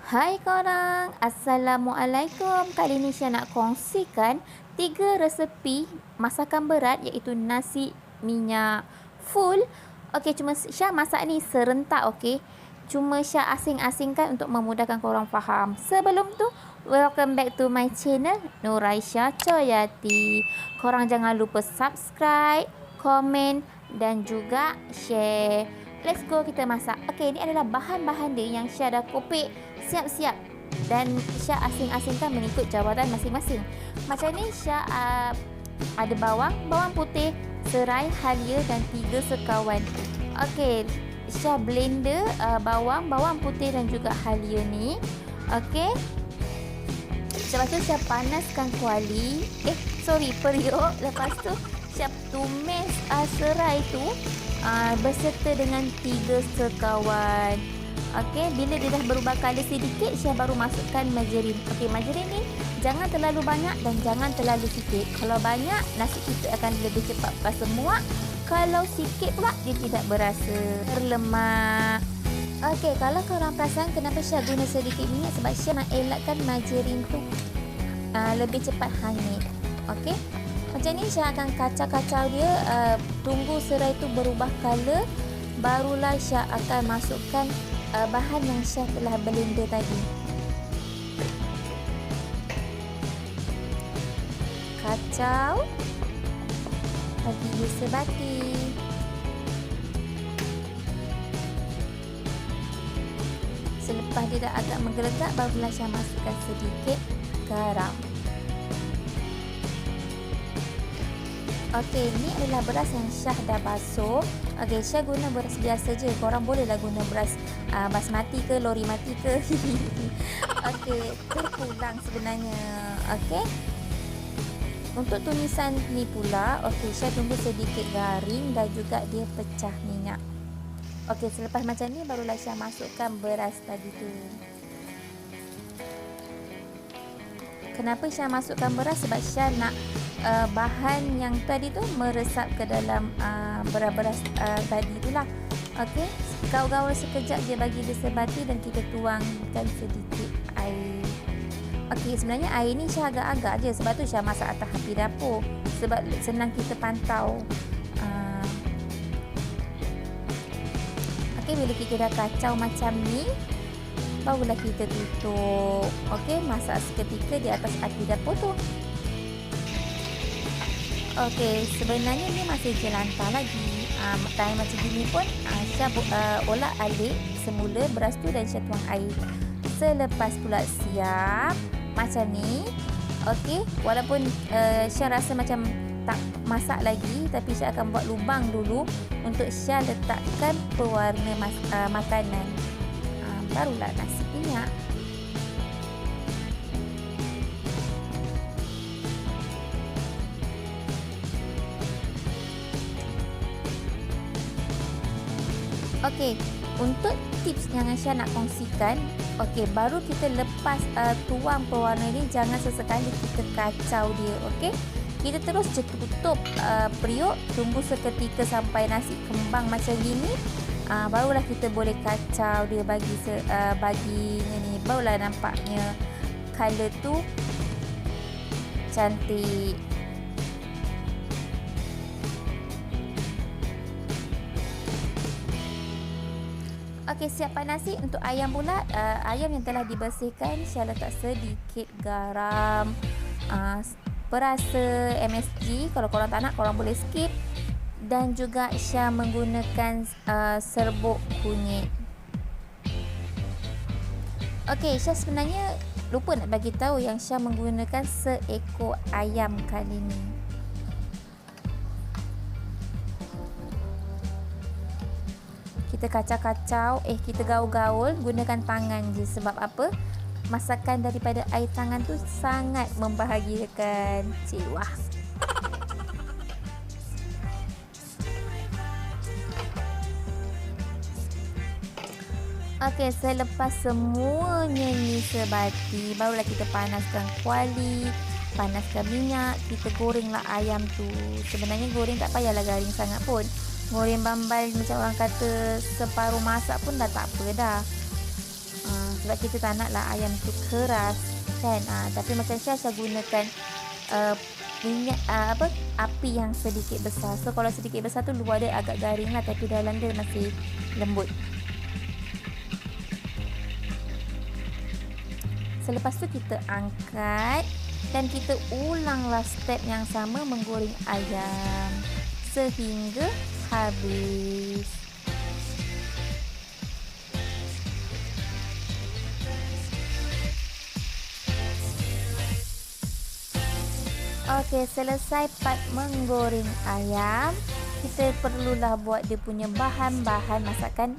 Hai korang, Assalamualaikum. Kali ni Syah nak kongsikan 3 resepi masakan berat iaitu nasi minyak full. Okey, cuma Syah masak ni serentak, okey. Cuma Syah asing-asingkan untuk memudahkan korang faham. Sebelum tu, welcome back to my channel Nuraisha Coyati. Korang jangan lupa subscribe, komen dan juga share. Let's go, kita masak. Okey, ni adalah bahan-bahan dia yang Syah dah kopek siap-siap dan Syah asing-asingkan mengikut jawatan masing-masing. Macam ni Syah ada bawang putih, serai, halia dan 3 sekawan. Okey, Syah blender bawang putih dan juga halia ni. Okey. Lepas tu Syah panaskan kuali. Periuk. Lepas tu Syah tumis serai tu berserta dengan 3 sekawan. Okey, bila dia dah berubah color sedikit, Syah baru masukkan margarin. Okey, margarin ni jangan terlalu banyak dan jangan terlalu sikit. Kalau banyak, nasi kita akan lebih cepat berasa muak. Kalau sikit pula, dia tidak berasa berlemak. Okey, kalau korang perasan kenapa Syah guna sedikit minyak, sebab Syah nak elakkan margarin tu lebih cepat hangit. Okey, macam ni Syah akan kacau-kacau dia, tunggu serai tu berubah color. Barulah Syah akan masukkan bahan yang Syah telah blender tadi. Kacau, bagi dia sebati. Selepas dia dah agak menggelegak, barulah Syah masukkan sedikit garam. Okey, ni adalah beras yang Syah dah basuh. Okey, Syah guna beras biasa je. Korang bolehlah guna beras basmati ke, lori mati ke. Okey, terpulang sebenarnya. Okey. Untuk tumisan ni pula, okey, Syah tunggu sedikit garing dan juga dia pecah minyak. Okey, selepas macam ni barulah Syah masukkan beras tadi tu. Kenapa Syah masukkan beras? Sebab Syah nak bahan yang tadi tu meresap ke dalam beras tadi tu lah. Okey, gaul-gaul sekejap je bagi dia sebati dan kita tuangkan sedikit air. Okey, sebenarnya air ni Syah agak-agak je, sebab tu Syah masak atas api dapur, sebab senang kita pantau. Okey, bila kita dah kacau macam ni, barulah kita tutup. Okey, masak seketika di atas api dapur tu. Okey, sebenarnya ni masih jelantah lagi. Time macam gini pun Syah olah alik semula beras tu dan Syah tuang air. Selepas pula siap macam ni. Okey, walaupun Syah rasa macam tak masak lagi, tapi Syah akan buat lubang dulu untuk Syah letakkan pewarna makanan. Barulah nasi minyak. Okey, untuk tips yang Syah nak kongsikan, okey, baru kita lepas tuang pewarna ni, jangan sesekali kita kacau dia. Okey, kita terus je tutup periuk, tunggu seketika sampai nasi kembang macam gini. Barulah kita boleh kacau dia baginya ni, barulah nampaknya color tu cantik. Okey, siapkan nasi. Untuk ayam pula, ayam yang telah dibersihkan, Syah letak sedikit garam, perasa MSG. Kalau korang tak nak, korang boleh skip. Dan juga Syah menggunakan serbuk kunyit. Okey, Syah sebenarnya lupa nak bagi tahu yang Syah menggunakan seekor ayam kali ni. Kita kacau-kacau, kita gaul-gaul, gunakan tangan je. Sebab apa? Masakan daripada air tangan tu sangat membahagiakan. Cik, wah. Okey, selepas semuanya ni sebati, barulah kita panaskan kuali, panaskan minyak, kita gorenglah ayam tu. Sebenarnya goreng tak payahlah garing sangat pun. Goreng bambal macam orang kata separuh masak pun dah tak apa dah. sebab kita tak naklah ayam tu keras kan. Tapi macam Syah gunakan minyak api yang sedikit besar. So kalau sedikit besar tu luar dia agak garing lah, tapi dalam dia masih lembut. Selepas tu kita angkat dan kita ulanglah step yang sama menggoreng ayam sehingga habis. Okey, selesai part menggoreng ayam, kita perlulah buat dia punya bahan-bahan masakan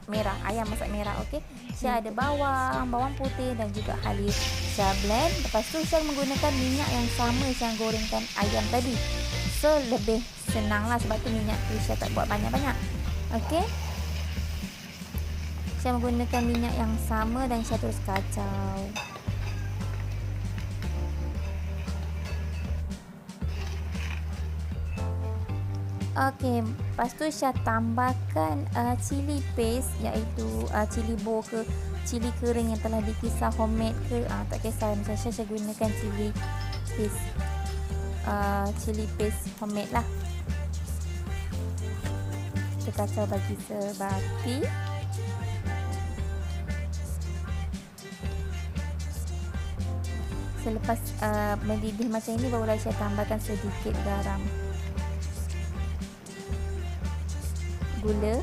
merah. Ayam masak merah, okey. Syah ada bawang putih dan juga halis. Syah blend. Lepas tu Syah menggunakan minyak yang sama Syah gorengkan ayam tadi. So lebih senang lah, sebab tu minyak tu Syah tak buat banyak-banyak. Okey. Syah menggunakan minyak yang sama dan Syah terus kacau. Okey, lepas tu Syah tambahkan cili paste, iaitu cili bo ke cili kering yang telah dikisar homemade ke, tak kisah. Macam Syah gunakan cili paste homemade lah. Kita kacau bagi sebati. Selepas mendidih macam ini, barulah Syah tambahkan sedikit garam, gula,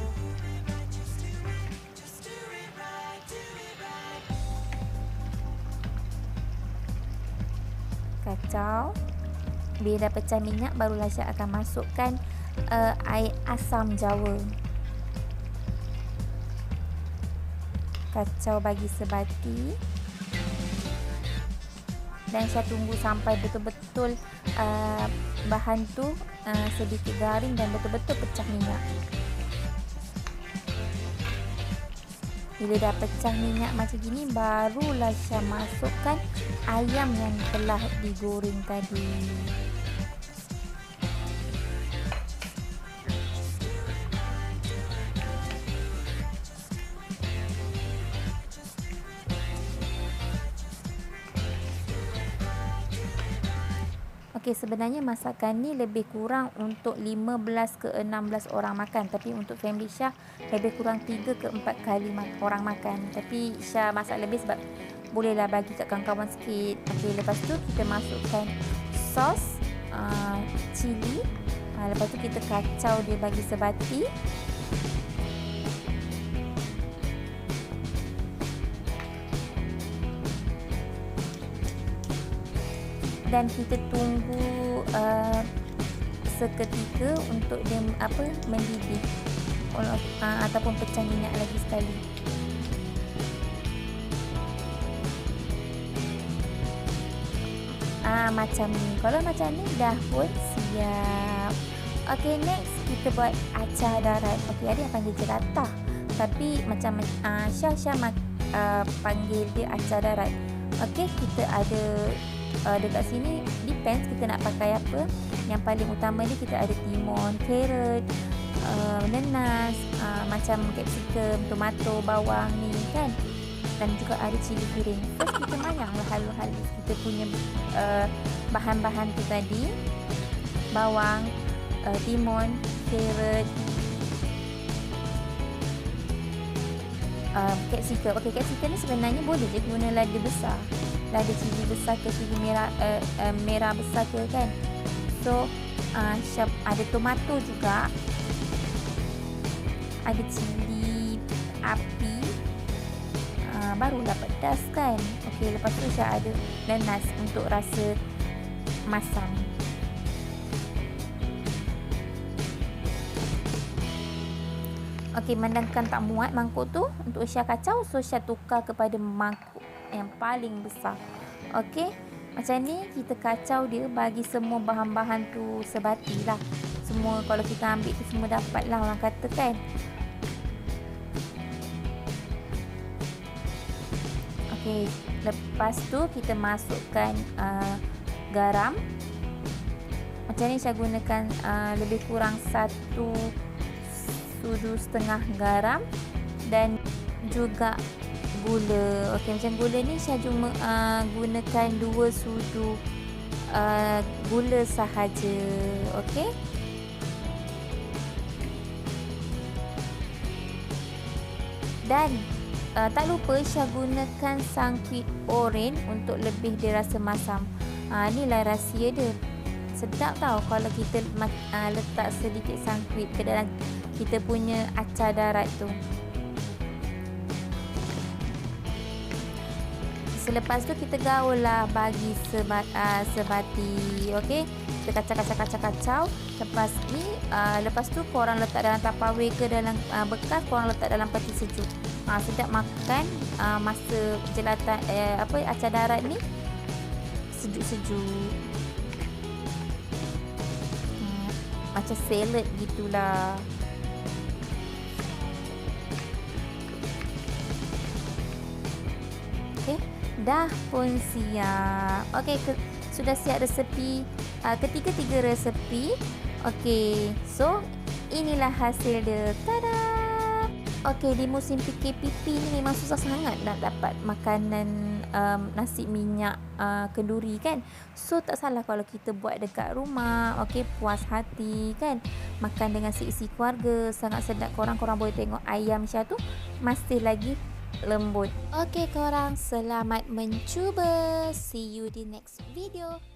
kacau. Bila dah pecah minyak, barulah Syah akan masukkan air asam jawa. Kacau bagi sebati. Dan Syah tunggu sampai betul-betul bahan tu sedikit garing dan betul-betul pecah minyak. Bila dah pecah minyak macam gini, barulah Syah masukkan ayam yang telah digoreng tadi. Okey, sebenarnya masakan ni lebih kurang untuk 15 ke 16 orang makan, tapi untuk family Syah lebih kurang 3 ke 4 kali orang makan. Tapi Syah masak lebih sebab bolehlah bagi kat kawan-kawan sikit. Okey, lepas tu kita masukkan sos cili. Lepas tu kita kacau dia bagi sebati. Dan kita tunggu seketika untuk dia mendidih ataupun pecah minyak lagi sekali. Macam ni. Kalau macam ni dah pun siap. Okey, next kita buat acar darat. Okey, ada yang panggil jelatah, tapi macam Syah panggil dia acar darat. Okey, kita ada dekat sini depends kita nak pakai apa. Yang paling utama ni kita ada timun, carrot, nenas, macam capsicum, tomato, bawang ni kan, dan juga ada cili kering. First kita mayanglah halus-halus kita punya bahan-bahan tu tadi. Bawang, timun, carrot, capsicum. Okey, capsicum ni sebenarnya boleh je guna lada besar, lada cili besar ke cili merah besar ke kan. So ada tomato juga, ada cili api, barulah pedas kan. Okey, lepas tu Syah ada nenas untuk rasa masam. Okey, mandangkan tak muat mangkuk tu untuk Syah kacau, so Syah tukar kepada mangkuk yang paling besar. Okey, macam ni kita kacau dia, bagi semua bahan-bahan tu sebati lah. Semua kalau kita ambil tu semua dapat lah, orang kata kan. Okey, lepas tu kita masukkan garam. Macam ni saya gunakan lebih kurang 1 sudu setengah garam, dan juga gula. Okey, macam gula ni Syah cuma gunakan 2 sudu gula sahaja. Okey. Dan tak lupa Syah gunakan sangkit oren untuk lebih dia rasa masam. Inilah rahsia dia. Sedap tau kalau kita letak sedikit sangkit ke dalam kita punya acar darat tu. Selepas tu kita gaul lah bagi sebati. Okey, kita kacau. Lepas tu korang letak dalam Tupperware ke dalam bekas, korang letak dalam peti sejuk. Sedap makan masa jelatan acar darat ni sejuk-sejuk. Macam salad gitulah. Okey, dah pun siap. Okey, sudah siap resepi ketiga resepi. Okey, so inilah hasil dia. Tada! Okey, di musim PKPP ni memang susah sangat nak dapat makanan nasi minyak kenduri kan. So tak salah kalau kita buat dekat rumah. Okey, puas hati kan. Makan dengan seisi keluarga, sangat sedap. Korang boleh tengok ayam Syah tu masih lagi lembut. Okey korang, selamat mencuba. See you di next video.